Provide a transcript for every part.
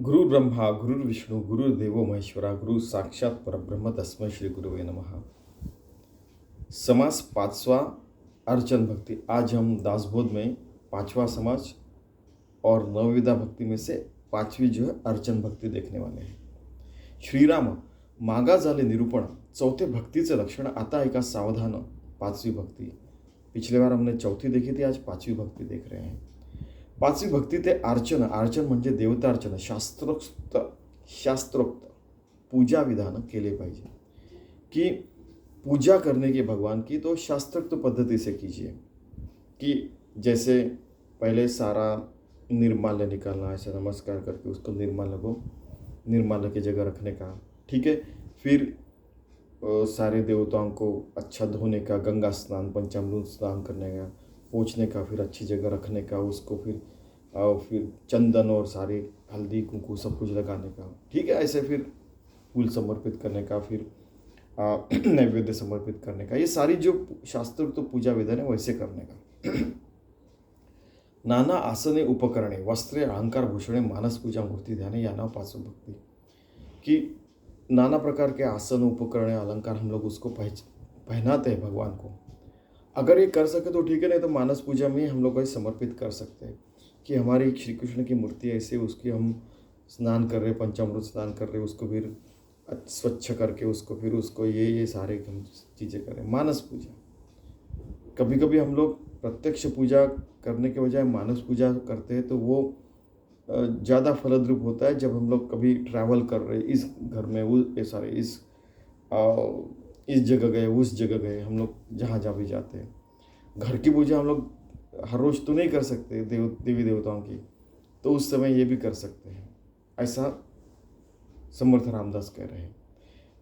गुरु ब्रह्मा गुरुर्विष्णु गुरुर्देवो महेश्वरा गुरु साक्षात परब्रह्म तस्मै श्री गुरुवे नमः। समास पांचवा अर्चन भक्ति। आज हम दासबोध में पांचवा समाज और नवविधा भक्ति में से पांचवी जो है अर्चन भक्ति देखने वाले हैं। श्रीराम मागा झाले निरूपण चौथे भक्तीचं लक्षण। आता ऐका सावधान पांचवी भक्ति। पिछले बार हमने चौथी देखी थी, आज पांचवी भक्ति देख रहे हैं। पाचवी भक्ती ते अर्चन। अर्चन म्हणजे देवतार्चन। शास्त्रोक्त पूजा विधान केले पाहिजे कि पूजा करने की भगवान की तो शास्त्रोक्त पद्धति से कीजिए। कि जैसे पहले सारा निर्माल्य निकालना, ऐसे नमस्कार करके उसको निर्माल्य की जगह रखने का, ठीक है। फिर सारे देवताओं को अच्छा धोने का, गंगा स्नान पंचामृत स्नान करने का, पोंछने का, फिर अच्छी जगह रखने का, उसको फिर चंदन और सारे हल्दी कुंकू सब कुछ लगाने का, ठीक है। ऐसे फिर फूल समर्पित करने का, फिर नैवेद्य समर्पित करने का, ये सारी जो शास्त्र तो पूजा विधान है वैसे करने का। नाना आसने उपकरणे वस्त्रे अलंकार भूषणे मानस पूजा मूर्ति ध्यान, या नाव पाचवी भक्ति। कि नाना प्रकार के आसन उपकरणे अलंकार हम लोग उसको पहनाते हैं भगवान को। अगर ये कर सके तो ठीक है, नहीं तो मानस पूजा में हम लोग को समर्पित कर सकते हैं कि हमारी श्री कृष्ण की मूर्ति ऐसे, उसकी हम स्नान कर रहे, पंचामृत स्नान कर रहे, उसको फिर स्वच्छ करके उसको ये सारे हम चीज़ें करें। मानस पूजा। कभी कभी हम लोग प्रत्यक्ष पूजा करने के बजाय मानस पूजा करते हैं तो वो ज़्यादा फलद्रूप होता है। जब हम लोग कभी ट्रैवल कर रहे, इस घर में वो ये सारे इस जगह गए, उस जगह गए, हम लोग जहाँ भी जाते हैं। घर की पूजा हम लोग हर रोज़ तो नहीं कर सकते देवी देवताओं की, तो उस समय ये भी कर सकते हैं। ऐसा समर्थ रामदास कह रहे हैं।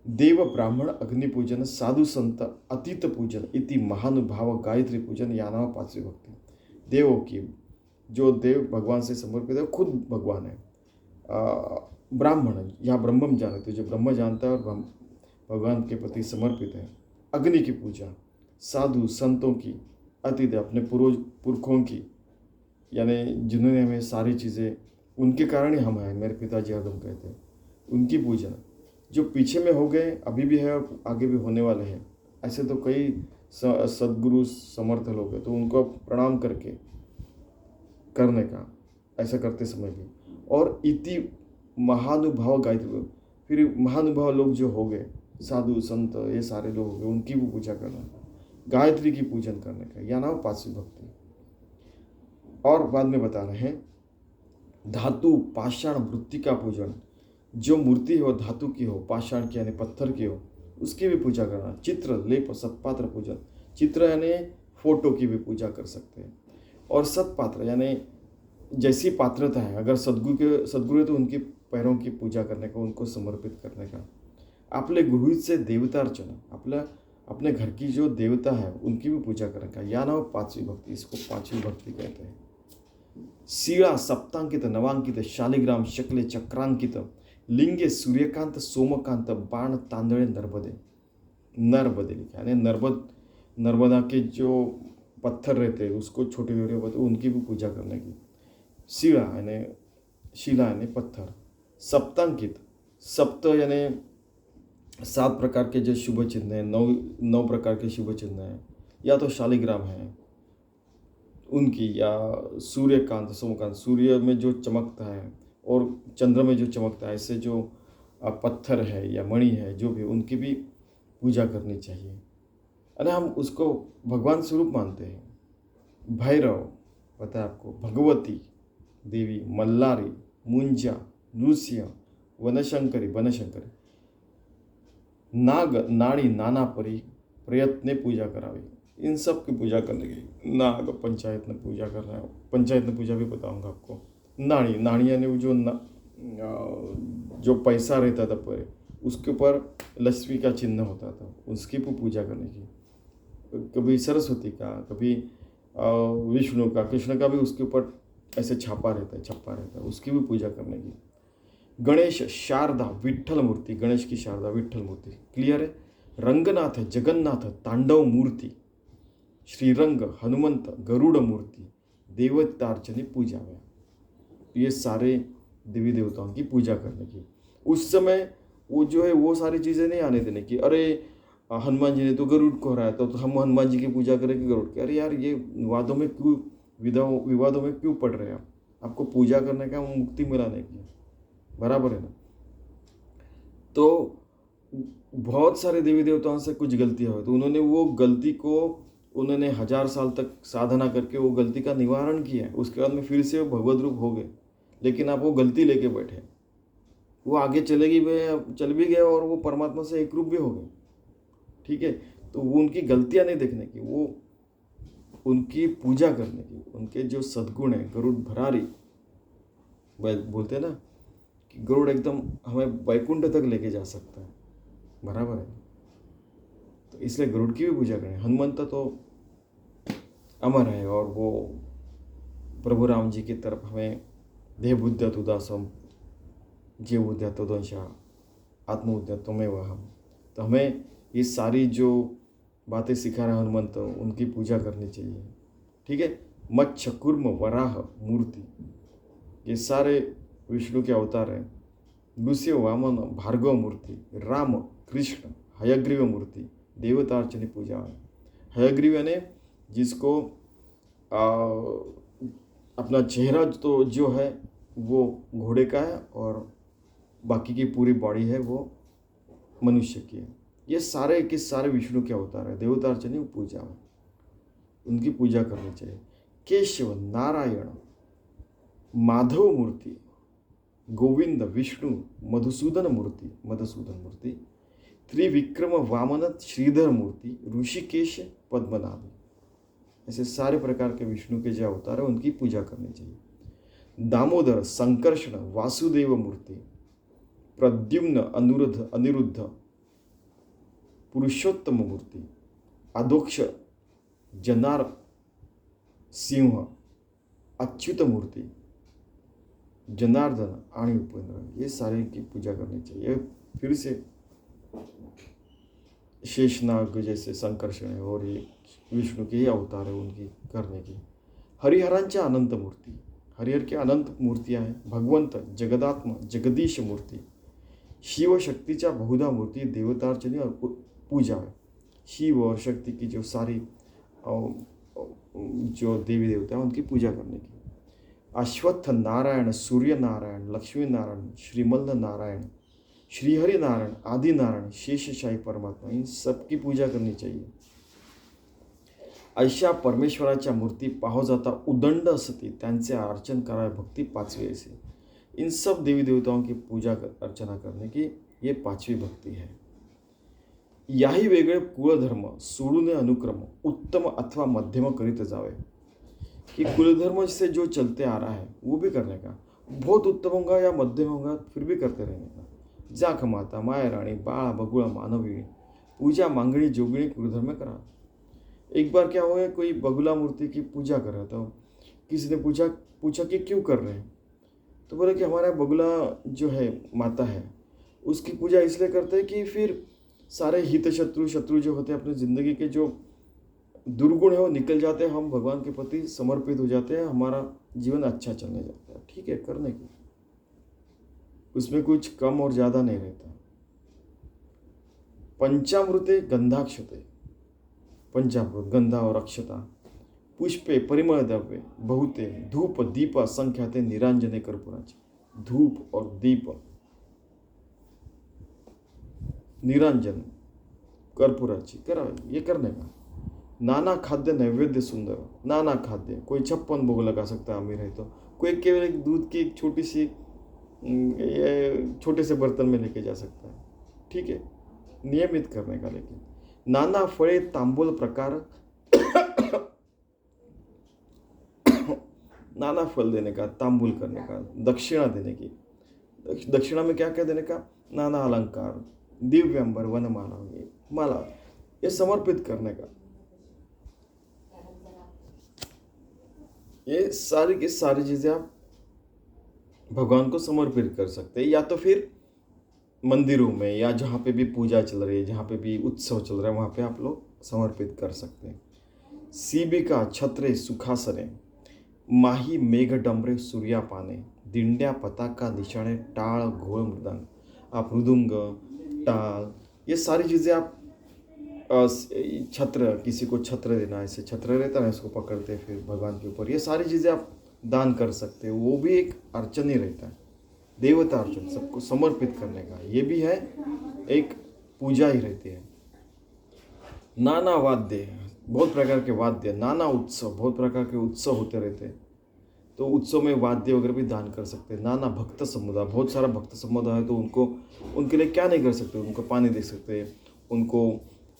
देव ब्राह्मण अग्नि पूजन साधु संत अतीत पूजन इति महानुभाव गायत्री पूजन, या नाम पांचवी भक्ति। देवों की, जो देव भगवान से समर्पित है, खुद भगवान है। ब्राह्मण या ब्रह्मम जानते, जो ब्रह्म जानता है और भगवान के प्रति समर्पित है। अग्नि की पूजा, साधु संतों की, अतीत अपने पुरखों की, यानी जिन्होंने हमें सारी चीज़ें, उनके कारण ही हम हैं। मेरे पिताजी हरदम कहते हैं उनकी पूजा, जो पीछे में हो गए, अभी भी है और आगे भी होने वाले हैं। ऐसे तो कई सद्गुरु समर्थ लोग हैं, तो उनको प्रणाम करके करने का, ऐसा करते समय भी। और इति महानुभाव गायत्री, फिर महानुभाव लोग जो हो गए, साधु संत, ये सारे लोग हो गए, उनकी भी पूजा करना, गायत्री की पूजन करने का, या नाम पांचवी भक्ति। और बाद में बता रहे हैं धातु पाषाण वृत्ति का पूजन। जो मूर्ति हो धातु की हो, पाषाण की यानी पत्थर की हो, उसकी भी पूजा करना। चित्र लेप सत्पात्र पूजन, चित्र यानी फोटो की भी पूजा कर सकते हैं। और सत्पात्र यानी जैसी पात्रता है, अगर सद्गुरु है तो उनकी पैरों की पूजा करने का, उनको समर्पित करने का। आपले गृहित से देवतार्चना, अपने घर की जो देवता है उनकी भी पूजा करने का, या नाम पांचवी भक्ति। इसको पांचवी भक्ति कहते हैं। सीड़ा सप्तांकित नवांकित शालिग्राम शकले चक्रांकित लिंगे सूर्यकांत सोमकांत बाण तांदळे नर्बदे लिखा, यानी नर्मदा के जो पत्थर रहते हैं उसको छोटे छोटे होते, उनकी भी पूजा करने की। शिला यानी पत्थर। सप्तांकित, सप्त यानी 7 प्रकार के जो शुभ चिन्ह हैं, 9 प्रकार के शुभ चिन्ह हैं, या तो शालिग्राम है उनकी, या सूर्यकांत सोमकांत, सूर्य में जो चमकता है और चंद्र में जो चमकता है, ऐसे जो पत्थर है या मणि है, जो भी, उनकी भी पूजा करनी चाहिए। अरे हम उसको भगवान स्वरूप मानते हैं। भैरव पता है आपको, भगवती देवी, मल्लारी, मुंजा, नृसिंह, बनशंकरी, नाग नाड़ी नाना परी प्रयत्ने पूजा करावी। इन सब की पूजा करने की। नाग पंचायत में पूजा करना है, पंचायत में पूजा भी बताऊंगा आपको। नाड़ी यानी वो जो पैसा रहता था पहले, उसके ऊपर लक्ष्मी का चिन्ह होता था, उसकी भी पूजा करने की। कभी सरस्वती का, कभी विष्णु का, कृष्ण का भी उसके ऊपर ऐसे छप्पा रहता है, उसकी भी पूजा करने की। गणेश शारदा विठ्ठल मूर्ति, गणेश की शारदा विठ्ठल मूर्ति, क्लियर है। रंगनाथ जगन्नाथ तांडव मूर्ति, श्रीरंग हनुमंत गरुड़ मूर्ति, देवतार्चनी पूजा में। ये सारे देवी देवताओं की पूजा करने की। उस समय वो जो है वो सारी चीज़ें नहीं आने देने की। अरे हनुमान जी ने तो गरुड़ को हराया तो हम हनुमान जी की पूजा करेंगे गरुड़ की। अरे यार ये विवादों में क्यों पड़ रहे हैं आप? आपको पूजा करने का, मुक्ति मिलाने की, बराबर है ना। तो बहुत सारे देवी देवताओं से कुछ गलतियाँ हुई तो उन्होंने वो गलती को उन्होंने 1000 साल तक साधना करके वो गलती का निवारण किया है। उसके बाद में फिर से वो भगवद रूप हो गए। लेकिन आप वो गलती लेके बैठे, वो आगे चल भी गए और वो परमात्मा से एक रूप भी हो गए। ठीक है, तो वो उनकी गलतियां नहीं देखने की, वो उनकी पूजा करने की। उनके जो सद्गुण है, गरुड़ भरारी बोलते हैं ना कि गरुड़ एकदम हमें वैकुंठ तक लेके जा सकता है, बराबर है। तो इसलिए गरुड़ की भी पूजा करें। हनुमंत तो अमर है और वो प्रभु राम जी की तरफ हमें देह बुद्ध उदासम जीव उद्यत उदंशा आत्म उद्यत त्वमेव अहम्। तो हमें ये सारी जो बातें सिखा रहे हनुमंत, उनकी पूजा करनी चाहिए। ठीक है, मत्स्य कूर्म वराह मूर्ति, ये सारे विष्णु के अवतार हैं। नृसिंह वामन भार्गव मूर्ति, राम कृष्ण हयग्रीव मूर्ति, देवतार्चनी पूजा है। हयग्रीव यानी जिसको अपना चेहरा तो जो है वो घोड़े का है और बाकी की पूरी बॉडी है वो मनुष्य की है। ये सारे के सारे विष्णु के अवतार है। देवतार्चनी पूजा है, उनकी पूजा करनी चाहिए। केशव नारायण माधव मूर्ति, गोविंद विष्णु मधुसूदन मूर्ति, त्रिविक्रम वामन श्रीधर मूर्ति, ऋषिकेश पद्मनाभ, ऐसे सारे प्रकार के विष्णु के जो अवतार है उनकी पूजा करनी चाहिए। दामोदर संकर्षण वासुदेव मूर्ति, प्रद्युम्न अनिरुद्ध पुरुषोत्तम मूर्ति, अधोक्ष जनार सिंह अच्युत मूर्ति, जनार्दन आणि उपेंद्र, ये सारे की पूजा करनी चाहिए। फिर से शेषनाग जैसे संकर्षण है और ये विष्णु के ही अवतार है, उनकी करने की। हरिहरांच्या अनंत मूर्ति, हरिहर के अनंत मूर्तियां हैं। भगवंत जगदात्मा जगदीश मूर्ति, शिव शक्तीच्या बहुधा मूर्ति, देवतार्चनी और पूजा है। शिव और शक्ति की जो सारी जो देवी देवता हैं उनकी पूजा करने की। अश्वत्थ नारायण, सूर्य नारायण, लक्ष्मी नारायण, श्रीमल्ल नारायण, श्रीहरि नारायण, आदि नारायण, शेषशाही परमात्मा, इन सबकी पूजा करनी चाहिए। अशा परमेश्वराच्या मूर्ती पाहो जाता उदंड असती, त्यांचे अर्चन करावे भक्ती पाचवी ऐसी। इन सब देवी देवताओं की पूजा अर्चना करने की ये पांचवी भक्ति है। याही वेगळे कुलधर्म सोडून अनुक्रम उत्तम अथवा मध्यम करीत जावे, कि कुलधर्म से जो चलते आ रहा है वो भी करने का, बहुत उत्तम होगा या मध्यम होगा फिर भी करते रहने का। जाख माता माया रानी बाळा बगुळा मानवी पूजा मांगणी जोगणी कुलधर्म करा। एक बार क्या हुआ, कोई बगुला मूर्ति की पूजा कर रहा था। किसी ने पूछा कि क्यों कर रहे हैं, तो बोले कि हमारा बगुला जो है माता है उसकी पूजा इसलिए करते हैं कि फिर सारे हित शत्रु जो होते हैं अपनी ज़िंदगी के जो दुर्गुण है वो निकल जाते हैं, हम भगवान के प्रति समर्पित हो जाते हैं, हमारा जीवन अच्छा चलने जाता है। ठीक है, करने की, उसमें कुछ कम और ज़्यादा नहीं रहता। पंचामृते गंधाक्षते, पंचामृत गंधा और अक्षता, पुष्पे परिमळ द्रव्ये बहुते, धूप दीप संख्याते निरांजने कर्पूराचे, धूप और दीप निरांजन कर्पूराची करावे, ये करने का। नाना खाद्य नैवेद्य सुंदर, नाना खाद्य, कोई 56 भोग लगा सकता है अमीर है तो, कोई केवल एक दूध की एक छोटी सी छोटे से बर्तन में लेके जा सकता है। ठीक है, नियमित करने का। लेकिन नाना फळे तांबूल प्रकार नाना फल देने का, तांबूल करने का, दक्षिणा देने की। दक्षिणा में क्या क्या देने का, नाना अलंकार, दिव्यंबर वनमाला, माला, ये समर्पित करने का। ये सारी की सारी चीजें आप भगवान को समर्पित कर सकते हैं, या तो फिर मंदिरों में या जहाँ पे भी पूजा चल रही है, जहाँ पे भी उत्सव चल रहा है वहाँ पे आप लोग समर्पित कर सकते हैं। सीबिका छत्रे सुखासने, माही मेघ डमरे सूर्यापाने, दिंड्या, पताका, निशाने, टाल, घोल, मृदंग, आप मृदुंग, टाल, ये सारी चीज़ें आप छत्र, किसी को छत्र देना, ऐसे छत्र रहता है इसको पकड़ते फिर भगवान के ऊपर, ये सारी चीज़ें आप दान कर सकते हो। वो भी एक अर्चन ही रहता है, देवता अर्चन, सबको समर्पित करने का, ये भी है एक पूजा ही रहती है। नाना वाद्य, बहुत प्रकार के वाद्य, नाना उत्सव, बहुत प्रकार के उत्सव होते रहते हैं, तो उत्सव में वाद्य वगैरह भी दान कर सकते हैं। नाना भक्त समुदाय, बहुत सारा भक्त समुदाय है तो उनको, उनके लिए क्या नहीं कर सकते, उनको पानी दे सकते हैं, उनको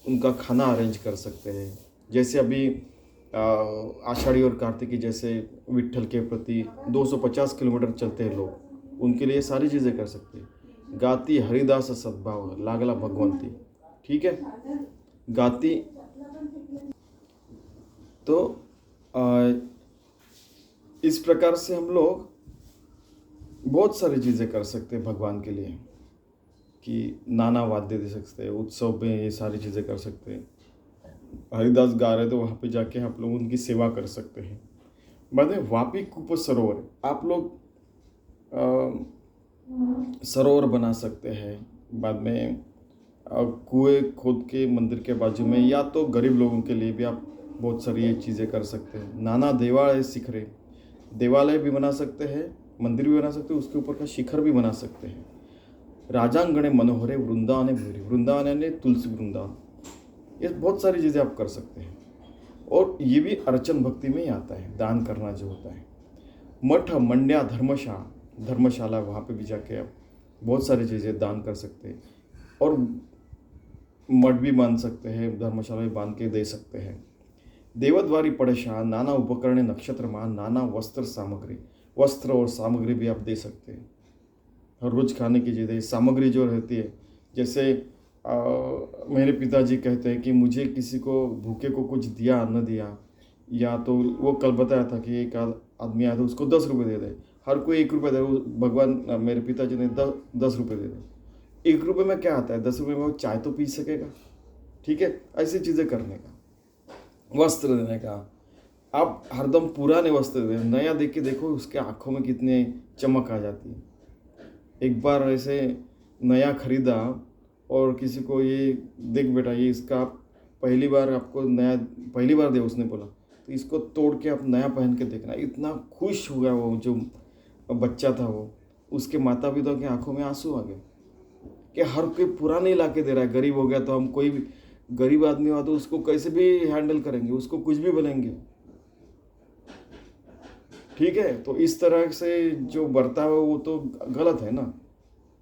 उनका खाना अरेंज कर सकते हैं। जैसे अभी आषाढ़ी और कार्तिकी जैसे विट्ठल के प्रति 250 किलोमीटर चलते हैं लोग, उनके लिए सारी चीज़ें कर सकते हैं। गाती हरिदास सद्भाव लागला भगवंती, ठीक है, गाती। तो इस प्रकार से हम लोग बहुत सारी चीज़ें कर सकते हैं भगवान के लिए, कि नाना वाद्य दे सकते हैं, उत्सव में ये सारी चीज़ें कर सकते हैं। हरिदास गा रहे तो वहाँ पे जाके आप लोग उनकी सेवा कर सकते हैं। बाद में वापी कूप सरोवर, आप लोग सरोवर बना सकते हैं। बाद में कुएं खोद के मंदिर के बाजू में, या तो गरीब लोगों के लिए भी आप बहुत सारी ये चीज़ें कर सकते हैं। नाना देवालय शिखरे, देवालय भी बना सकते हैं, मंदिर भी बना सकते हैं, उसके ऊपर का शिखर भी बना सकते हैं। राजांगणे मनोहरे वृंदावन भूरी, वृंदावन यानी तुलसी वृंदावन, ये बहुत सारी चीज़ें आप कर सकते हैं। और ये भी अर्चन भक्ति में ही आता है, दान करना जो होता है। मठ, मंड्या, धर्मशाला, वहाँ पे भी जाके आप बहुत सारी चीज़ें दान कर सकते हैं। और मठ भी बांध सकते हैं, धर्मशाला भी बांध के दे सकते हैं। देवद्वारी पड़शा, नाना उपकरण, नक्षत्रमान, नाना वस्त्र सामग्री, वस्त्र और सामग्री भी आप दे सकते हैं। हर रोज़ खाने की चीज़ें, सामग्री जो रहती है, जैसे मेरे पिताजी कहते हैं कि मुझे किसी को भूखे को कुछ दिया न दिया, या तो वो कल बताया था कि एक आदमी आया था, उसको 10 रुपये दे दे, हर कोई 1 रुपये दे, भगवान मेरे पिताजी ने 10 रुपये दे दे। 1 रुपये में क्या आता है, 10 रुपये में वो चाय तो पी सकेगा, ठीक है, ऐसी चीज़ें करने का। वस्त्र देने का, आप हरदम पुराने वस्त्र दें, नया देख के देखो उसके आँखों में कितने चमक आ जाती है। एक बार ऐसे नया खरीदा और किसी को, ये देख बेटा, ये इसका आप पहली बार, आपको नया पहली बार दे उसने बोला, तो इसको तोड़ के आप नया पहन के देखना। इतना खुश हुआ वो जो बच्चा था, वो उसके माता पिता की आंखों में आंसू आ गए कि हर कोई पुराने ला के दे रहा है। गरीब हो गया तो हम, कोई भी गरीब आदमी हुआ तो उसको कैसे भी हैंडल करेंगे, उसको कुछ भी बोलेंगे, ठीक है। तो इस तरह से जो बर्ताव है वो तो गलत है ना।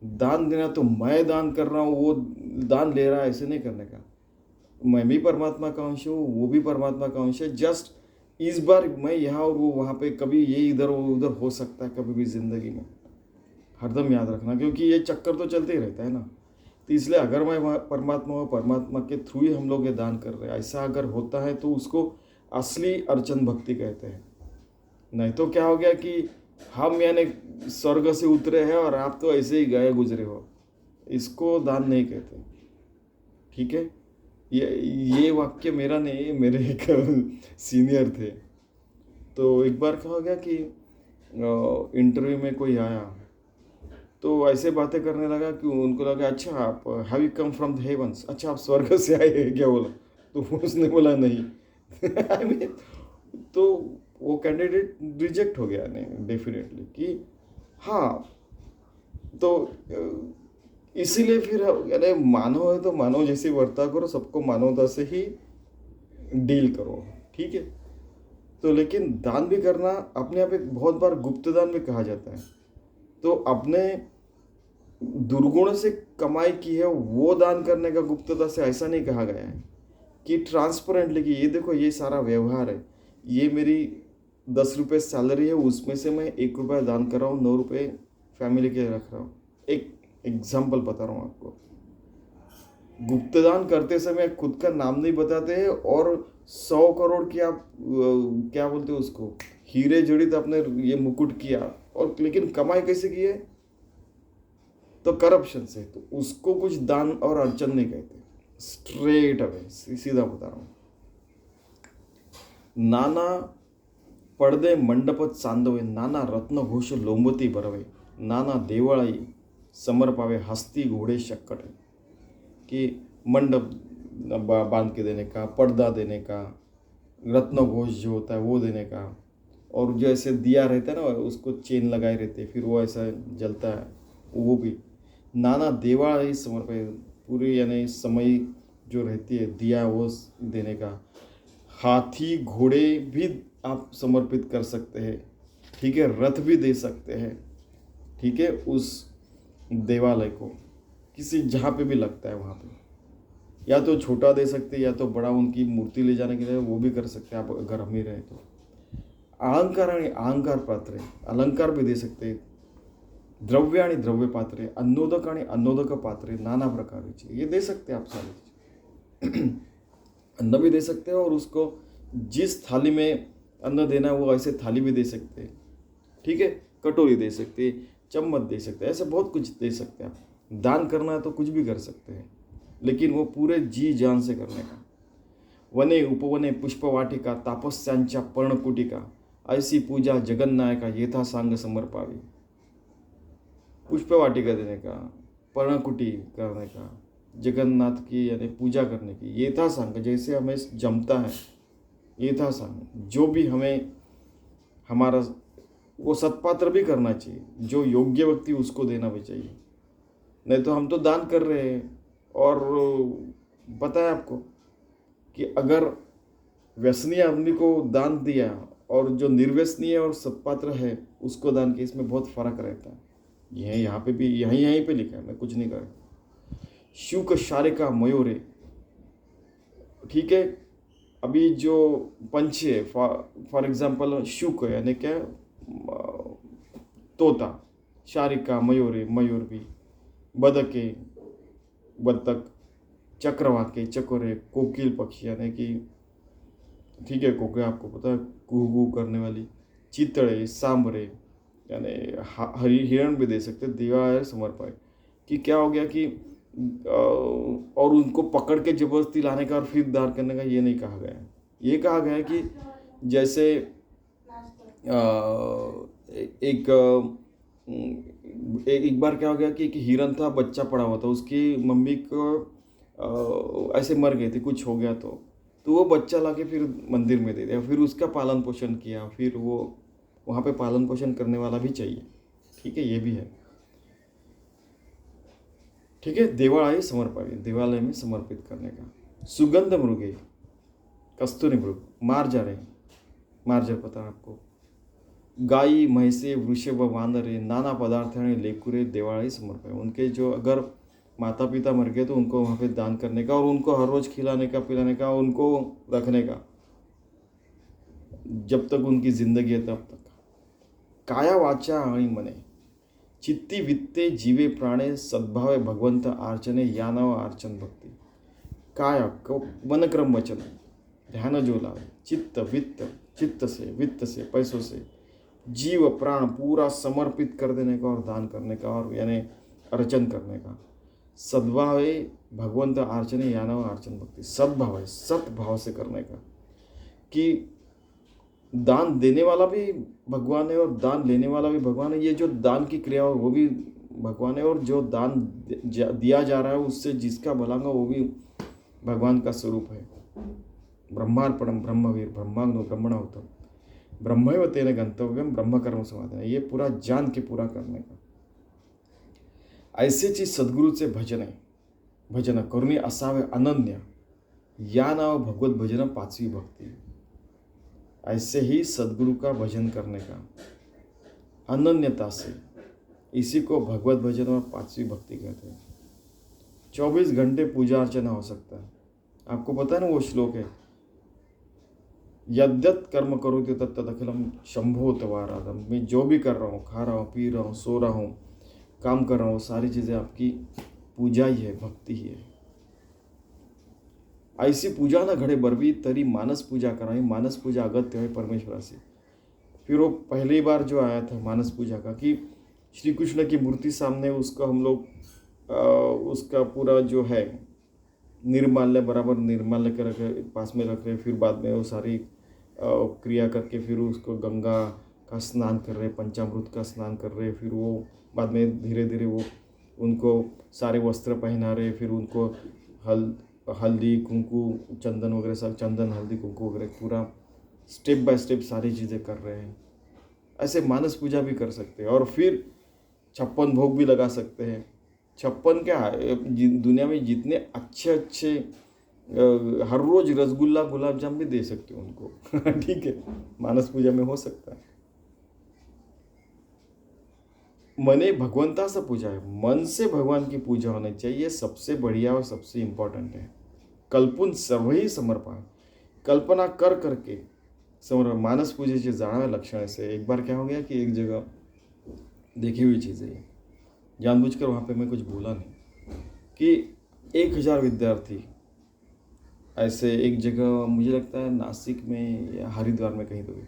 दान देना तो मैं दान कर रहा हूँ, वो दान ले रहा है, ऐसे नहीं करने का। मैं भी परमात्मा का अंश हूँ, वो भी परमात्मा का अंश है। जस्ट इस बार मैं यहाँ और वो वहाँ पे, कभी ये इधर वो उधर हो सकता है कभी भी ज़िंदगी में, हरदम याद रखना, क्योंकि ये चक्कर तो चलते ही रहता है ना। तो इसलिए अगर मैं परमात्मा हूँ, परमात्मा के थ्रू ही हम लोग ये दान कर रहे हैं, ऐसा अगर होता है तो उसको असली अर्चन भक्ति कहते हैं। नहीं तो क्या हो गया कि हम यानी स्वर्ग से उतरे हैं और आप तो ऐसे ही गए गुजरे हो, इसको दान नहीं कहते, ठीक है। ये वाक्य मेरा नहीं है, मेरे एक सीनियर थे। तो एक बार क्या हो गया कि इंटरव्यू में कोई आया तो ऐसे बातें करने लगा कि उनको लगा अच्छा आप have you come from the heavens, अच्छा आप स्वर्ग से आए हैं क्या, बोला। तो उसने बोला नहीं। I mean, तो वो कैंडिडेट रिजेक्ट हो गया, नहीं डेफिनेटली, कि हाँ। तो इसीलिए फिर यानी मानव है तो मानव जैसे वर्ताव करो, सबको मानवता से ही डील करो, ठीक है। तो लेकिन दान भी करना अपने आप एक बहुत बार गुप्त दान भी कहा जाता है। तो अपने दुर्गुण से कमाई की है वो दान करने का गुप्तता से ऐसा नहीं कहा गया है कि ट्रांसपेरेंटली कि ये देखो ये सारा व्यवहार है, ये मेरी 10 रुपये सैलरी है, उसमें से मैं 1 रुपया दान कर रहा हूँ, 9 रुपये फैमिली के लिए रख रहा हूँ। एक एग्जाम्पल बता रहा हूँ आपको। गुप्तदान करते समय खुद का नाम नहीं बताते हैं और 100 करोड़ की आप क्या बोलते हो उसको, हीरे जड़ित अपने ये मुकुट किया, और लेकिन कमाई कैसे की है, तो करप्शन से। तो उसको कुछ दान और अर्चन नहीं कहते, स्ट्रेट अवे सीधा बता रहा हूँ। नाना पडदे मंडपत चांदवे, नाना रत्नघोष लोंबती बरवे, नाना देवळाई समर्पावे, हस्ती घोड़े शक्कट। कि मंडप बांध के देने का, पर्दा देने का, रत्न घोष जो होता है वो देने का, और जो ऐसे दिया रहता है ना उसको चेन लगाए रहते फिर वो ऐसा जलता है वो भी। नाना देवाड़ी समर्पय, पूरी यानी समय जो रहती है दिया वो देने का। हाथी घोड़े भी आप समर्पित कर सकते हैं, ठीक है, रथ भी दे सकते हैं, ठीक है, उस देवालय को किसी जहाँ पे भी लगता है वहाँ पे, या तो छोटा दे सकते हैं या तो बड़ा उनकी मूर्ति ले जाने के लिए वो भी कर सकते हैं आप अगर अमीर हैं तो। अलंकार आणि अहंकार पात्रे, अलंकार भी दे सकते हैं। द्रव्य आणि द्रव्य पात्रे, अन्नोदक आणि अन्नोदक पात्रे नाना प्रकारचे, ये दे सकते हैं आप सारे। अन्न भी दे सकते हैं और उसको जिस थाली में अन्न देना है वो ऐसे थाली भी दे सकते हैं, ठीक है, कटोरी दे सकते हैं, चम्मच दे सकते हैं, ऐसे बहुत कुछ दे सकते हैं आप। दान करना है तो कुछ भी कर सकते हैं, लेकिन वो पूरे जी जान से करने का। वने उपवने पुष्पवाटिका, तापस्यांच्या पर्णकुटिका, ऐसी पूजा जगन्नायका येथा सांग समर्पावी। पुष्पवाटिका देने का, पर्णकुटी करने का, जगन्नाथ की यानी पूजा करने की, येथा सांग जैसे हमें जमता है, येथा सांग जो भी हमें हमारा वो सत्पात्र भी करना चाहिए, जो योग्य व्यक्ति उसको देना भी चाहिए। नहीं तो हम तो दान कर रहे हैं और पता है आपको कि अगर व्यसनीय आदमी को दान दिया और जो निर्व्यसनीय और सत्पात्र है उसको दान किया, इसमें बहुत फर्क रहता है। यह यहाँ पे भी यहीं पे लिखा है, मैं कुछ नहीं कर रहा। शुक शारिका मयूरे, ठीक है, अभी जो पंछी है फॉर एग्जाम्पल शुक यानी क्या, तोता, शारिका मयूरे मयूर भी, बदके बत्तख, चक्रवाके चकोरे, कोकिल पक्षी यानी कि ठीक है कोकिल आपको पता है कुहू करने वाली, चितड़े सांबरे यानी हिरण भी दे सकते, दिवा समर्पय। कि क्या हो गया कि और उनको पकड़ के जबरदस्ती लाने का और फिर दान करने का ये नहीं कहा गया है। ये कहा गया है कि जैसे एक बार क्या हो गया कि एक हिरन था, बच्चा पड़ा हुआ था, उसकी मम्मी को ऐसे मर गई थी, कुछ हो गया तो वो बच्चा लाके फिर मंदिर में दे दिया, फिर उसका पालन पोषण किया, फिर वो वहाँ पे पालन पोषण करने वाला भी चाहिए, ठीक है, ये भी है, ठीक है। देवालय समर्पावी, देवालय में समर्पित करने का। सुगंध मृगे, कस्तूरी मृग, मार्जर है, मार्जर पता है आपको, गाई भैंसे वृषभ वानरे नाना पदार्थाने लेकुरे देवालय समर्पय। उनके जो अगर माता पिता मर गए तो उनको वहाँ पे दान करने का और उनको हर रोज़ खिलाने का पिलाने का, उनको रखने का जब तक उनकी जिंदगी है तब तक। काया वाचा आणि मने, चित्ती वित्ते जीवे प्राणे सद्भावे भगवंत अर्चने, या नाव अर्चन भक्ति। काया मन क्रम वचन, ध्यान जो लावे, चित्त वित्त, चित्त से वित्त से पैसों से, जीव प्राण पूरा समर्पित कर देने का और दान करने का और यानी अर्चन करने का। सद्भाव है भगवंत अर्चने, या नाम अर्चन भक्ति। सद्भाव है सत्भाव से करने का, कि दान देने वाला भी भगवान है और दान लेने वाला भी भगवान है। ये जो दान की क्रिया है वो भी भगवान है और जो दान दिया जा रहा है उससे जिसका भलांगा वो भी भगवान का स्वरूप है। ब्रह्मार्पणम ब्रह्मवीर ब्रह्माग्नो ब्रह्मणाहुतम ब्रह्मैव तेन गंतव्यम ब्रह्म कर्म समाधान, ये पूरा जान के पूरा करने का। ऐसे चीज सद्गुरूचे भजन आहे, भजन करुणी असावे अनन्य, या नाव भगवत भजन पाचवी भक्ति। ऐसे ही सद्गुरु का भजन करने का अनन्यता से, इसी को भगवत भजन और पांचवी भक्ति कहते हैं। 24 घंटे पूजा अर्चना हो सकता है। आपको पता है ना वो श्लोक है, यद्यत कर्म करोति तत्तद अखिलम शंभो तवाराधम। मैं जो भी कर रहा हूँ, खा रहा हूँ, पी रहा हूँ, सो रहा हूँ, काम कर रहा हूँ, सारी चीज़ें आपकी पूजा ही है, भक्ति ही है। ऐसी पूजा ना घडे बरवी तरी मानस पूजा करावी, मानस पूजा अगत्य है परमेश्वरा से। फिर वो पहली बार जो आया था मानस पूजा का कि श्री कृष्ण की मूर्ति सामने उसका हम लोग उसका पूरा जो है निर्माल्य बराबर निर्माल्य के रखे पास में रख रहे, फिर बाद में वो सारी क्रिया करके फिर उसको गंगा का स्नान कर रहे, पंचामृत का स्नान कर रहे, फिर वो बाद में धीरे धीरे वो उनको सारे वस्त्र पहना रहे, फिर उनको हल्दी कुंकू चंदन वगैरह सब, चंदन हल्दी कुंकू वगैरह पूरा स्टेप बाय स्टेप सारी चीज़ें कर रहे हैं। ऐसे मानस पूजा भी कर सकते हैं और फिर 56 भोग भी लगा सकते हैं। 56 क्या दुनिया में जितने अच्छे अच्छे हर रोज रसगुल्ला गुलाब जाम भी दे सकते हो उनको ठीक है, मानस पूजा में हो सकता है। मने भगवंताचं पूजा है, मन से भगवान की पूजा होनी चाहिए, सबसे बढ़िया और सबसे इम्पॉर्टंट है। कल्पून सर्वही समर्पण, कल्पना कर करके समर्पण मानस पूजेचे जाणावे लक्षण से। एक बार क्या हो गया कि एक जगह देखी हुई चीज़ है, जानबूझकर वहाँ पे मैं कुछ बोला नहीं, कि 1000 विद्यार्थी ऐसे एक जगह, मुझे लगता है नासिक में या हरिद्वार में कहीं तो भी,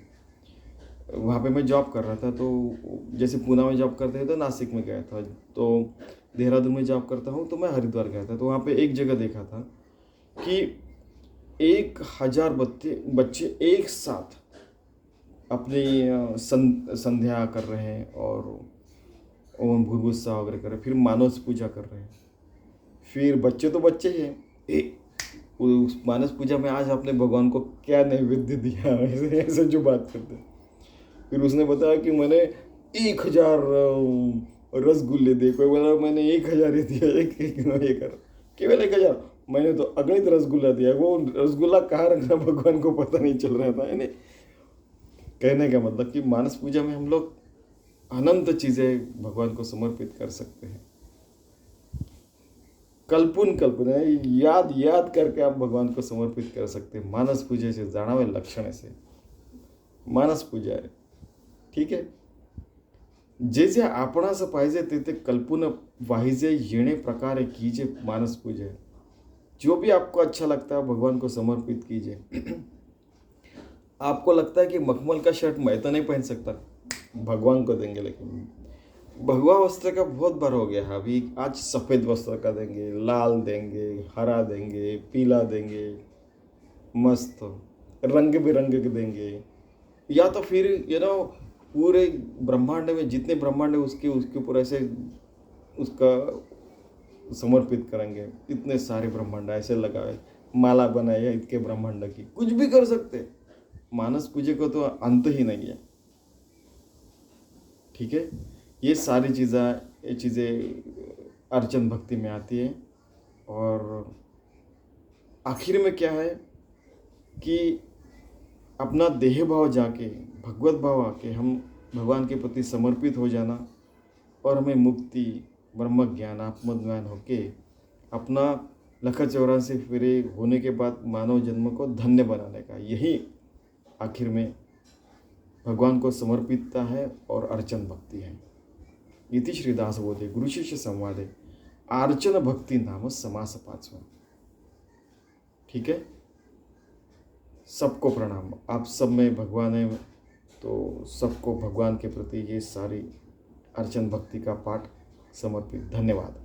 वहाँ पे मैं जॉब कर रहा था। तो जैसे पूना में जॉब करते थे तो नासिक में गया था, तो देहरादून में जॉब करता हूँ तो मैं हरिद्वार गया था। तो वहाँ पे एक जगह देखा था कि 1000 बच्चे एक साथ अपनी संध्या कर रहे हैं और ओम भूर्भुवस्सुवः वगैरह कर रहे हैं, फिर मानस पूजा कर रहे हैं। फिर बच्चे तो बच्चे ही हैं, उस मानस पूजा में आज आपने भगवान को क्या नैवेद्य दिया, ऐसे ऐसे जो बात करते हैं। फिर उसने बताया कि मैंने 1000 रसगुल्ले दिए, कोई बोला मैंने 1000 ही दिया, एक कर केवल 1000, मैंने तो अगणित रसगुल्ला दिया। वो रसगुल्ला कहाँ रखना भगवान को पता नहीं चल रहा था। यानी कहने का मतलब कि मानस पूजा में हम लोग अनंत चीज़ें भगवान को समर्पित कर सकते हैं। कल्पून याद याद करके आप भगवान को समर्पित कर सकते हैं। मानस पूजेचे जाणावे लक्षण से मानस पूजा आहे, ठीक आहे। जे जे आपणास पाहिजे ते कल्पून वाहिजे येणे प्रकारे कीजिए मानस पूजा। जो भी आपको अच्छा लगता है भगवान को समर्पित कीजिए। आपको लगता है कि मखमल का शर्ट मैं तो नहीं पहन सकता, भगवान को देंगे, लेकिन भगवा वस्त्र का बहुत बार हो गया है। अभी आज सफ़ेद वस्त्र का देंगे, लाल देंगे, हरा देंगे, पीला देंगे, मस्त रंग बिरंगे के देंगे, या तो फिर पूरे ब्रह्मांड में जितने ब्रह्मांड है उसके ऊपर ऐसे उसका समर्पित करेंगे। इतने सारे ब्रह्मांड ऐसे लगाए, माला बनाई है इतने ब्रह्मांड की, कुछ भी कर सकते। मानस पूजे को तो अंत ही नहीं है, ठीक है। ये सारी चीज़ें अर्चन भक्ति में आती है। और आखिर में क्या है कि अपना देह भाव जाके, भगवत भाव आके हम भगवान के प्रति समर्पित हो जाना, और हमें मुक्ति, ब्रह्म ज्ञान, आत्मज्ञान होके अपना 184 फेरे होने के बाद मानव जन्म को धन्य बनाने का, यही आखिर में भगवान को समर्पितता है और अर्चन भक्ति है। इति श्रीदासबोधे गुरुशिष्य संवादे अर्चन भक्ति नाम समास 5वां, ठीक है। सबको प्रणाम। आप सब में भगवान है, तो सबको भगवान के प्रति ये सारी अर्चन भक्ति का पाठ समर्पित। धन्यवाद।